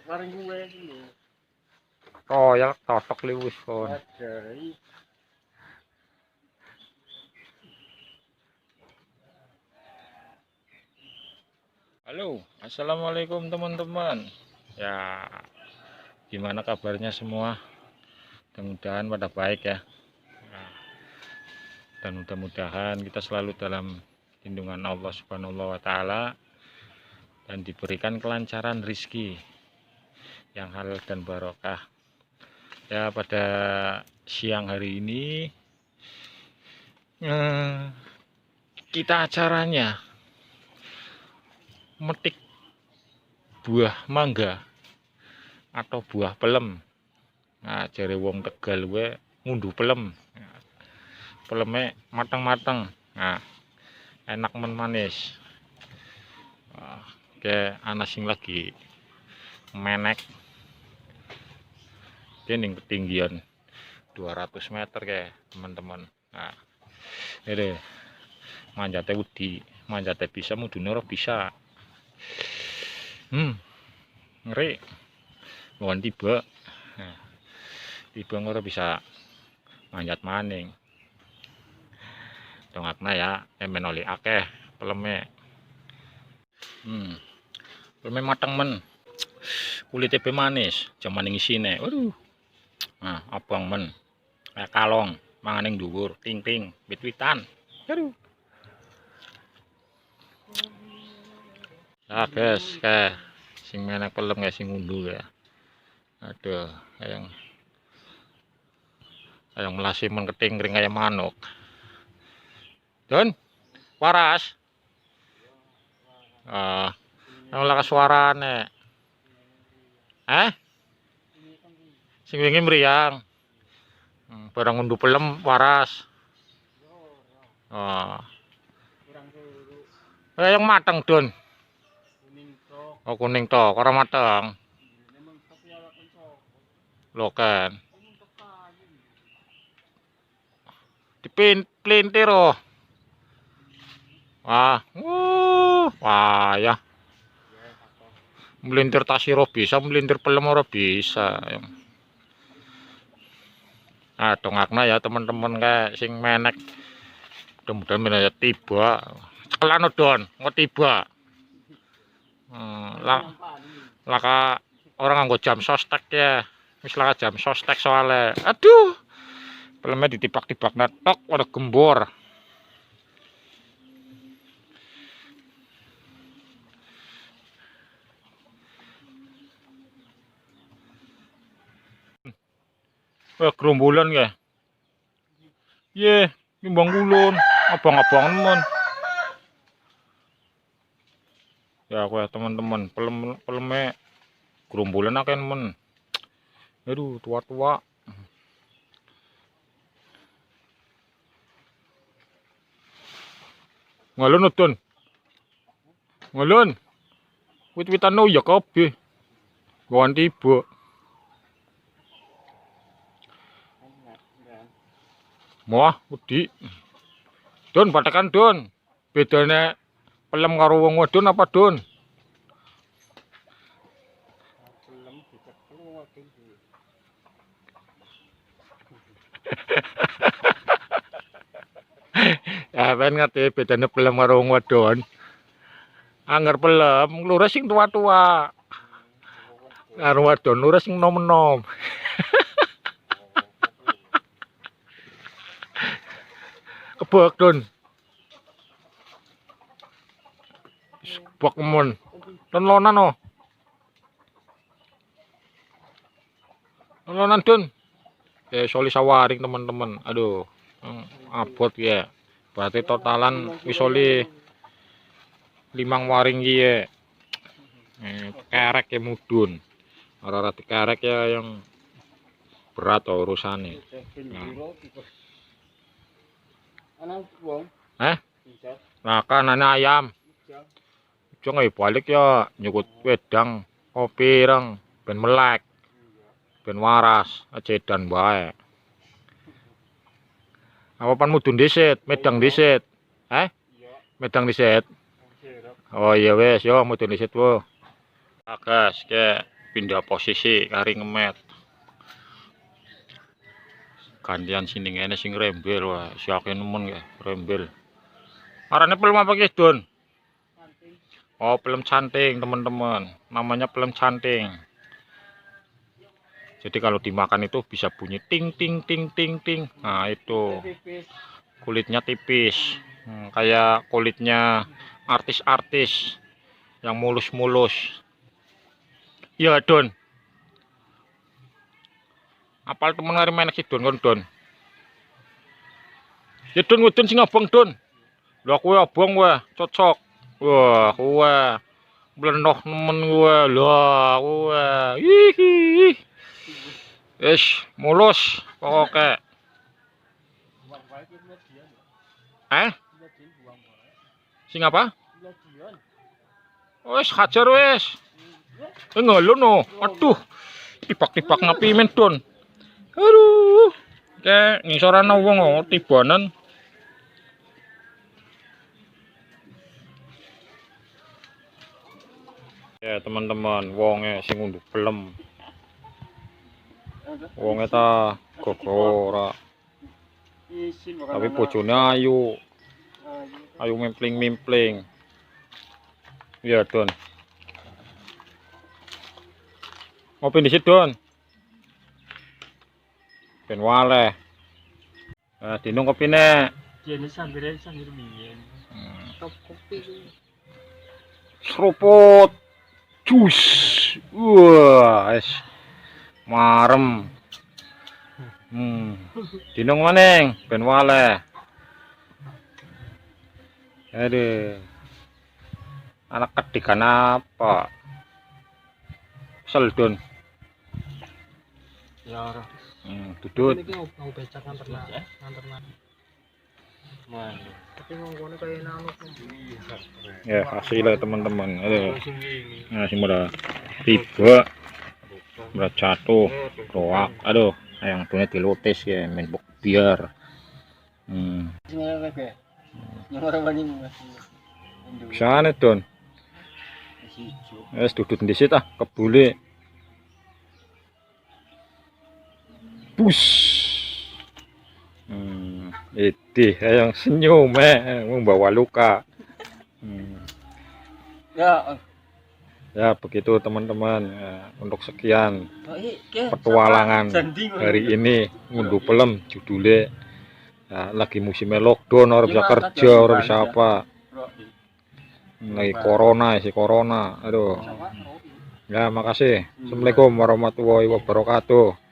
Bareng gue ini. Oh ya totok liwis kon. Dari Halo, assalamualaikum teman-teman. Ya, gimana kabarnya semua? Mudah-mudahan pada baik ya. Nah, dan mudah-mudahan kita selalu dalam lindungan Allah Subhanahu wa Ta'ala dan diberikan kelancaran rizki yang halal dan barokah. Ya, pada siang hari ini kita acaranya metik buah mangga atau buah pelem. Nah, jare wong Tegal gue ngunduh pelem. Pelemnya matang-matang. Nah, enak men manis. Kayak anak sing lagi menek. Ini ketinggian 200 meter kayak teman-teman. Nah, ini manjatnya wedi, manjatnya bisa, mudune ora bisa. Ngeri. Lawan tiba. Nah, tiba ora bisa manjat maning. Dongakna ya, emen oli akeh peleme. Peleme mateng men. Kulitnya be manis, jaman isine. Waduh. Nah, abang men. Kayak kalong, manganing dhuwur, ting-ting, wit-witan. Aduh. Ah, guys, kayak sing menek pelem kayak sing ngunduh ya. Aduh, yang melasi men ketingring kayak manuk. Don, waras. Ah, ora suarane. Sing wingi mriyang. Barang ngunduh pelem waras. Oh. Yang mateng, Don. Oh, kuning tok, ora mateng. Lho kan. Diplintir oh. Wah ya. Melintir tasiro bisa, melintir pelem ora bisa. Nah, dongakna ya teman-teman kayak sing menek. Mudah-mudahan menanya tiba. Cekelan Don, mau tiba. Laka orang nganggo jam sostek ya. Wis laka jam sostek soalnya. Aduh. Pelemnya ditibak-tibak netok ada gembor. Wah, gerombolan ya. Ye, nimbang gulun, abang-abangan men. Ya aku ya teman-teman, peleme gerombolan akan men. Aduh, tua-tua. Ngalun Don. Ngalun. Wit-witan ya kabeh. Gawan tiba. Wah, wedi. Don, patakan Don. Bedanya pelem karo wong wadon apa Don? pelem dicekel wadon. Ya ben ngerti bedanya pelem karo wong wadon. Angger pelem lurus sing tua-tua. Karo wadon lurus sing nom-nom. Kebak Don. Bak men. Lonan oh. Lonan Don. Soli sawaring teman-teman. Aduh. Abot ya. Berarti totalan wisoli 5 waring ya. Kerek ya mudun. Ora-ora dikerek ya yang berat oh urusannya. Nah kan anak ayam. Jangan balik ya nyukut wedang kopi reng ben melek ben waras acedan bae. Apa pan mudun disit, medang disit. Medang disit. Oh iya wes yo mudun disit wo. Agas ke pindah posisi kari ngemet. Gantian sini ngene sing rembel wah, siake nemen ya rembel. Arane film apa ki, Don? Oh, film canting, teman-teman. Namanya film canting. Jadi kalau dimakan itu bisa bunyi ting ting ting ting ting. Nah, itu. Kulitnya tipis. Kayak kulitnya artis-artis yang mulus-mulus. Ya, Don. Apal temen ngari menek si Don kon, Don. Ya Don ngudun sing abang, Don. Lah kowe abang wah, cocok. Wah, kowe blenoh nemen kowe. Lah, kowe. Hihi. Wis mulus pokoke. Sing apa? Wis hajar wis. Ngelu no. Aduh. Tipak-tipak ngapi men, Don. Aduh. Kayak ngisoran wong kok tibanan. Ya, teman-teman, wonge sing unduh pelem. Wonge ta gogora. Tapi bojone ayu. Ayu mimpling-mimpling. Ya, Don. Ngopi di situ, Don. Ben waleh. Nah, dinung kopine. Jene sambil biyen. Kopi. Seruput. Jus. Wah, es. Marem. Dinung maning, ben waleh. Aduh. Anak kedikan apa? Seldon. Ya ora. Dudut. Iki mau becak nganter nang. Tapi ngomongnya kayak nang. Ya, hasilnya teman-teman. Aduh. Nah, sing pada tiba. Berat jatuh. Roak. Aduh, yang punya dilotes ya, main bok biar. Sana, Don. Wes dudut ndisit ah, kebule. Bus. Itu yang senyum membawa luka. Ya begitu teman-teman. Untuk sekian petualangan hari ini ngunduh pelem judulnya. Lagi musimnya lockdown, orang bisa kerja, orang bisa apa. Lagi corona sih corona. Aduh. Ya makasih. Assalamualaikum warahmatullahi wabarakatuh.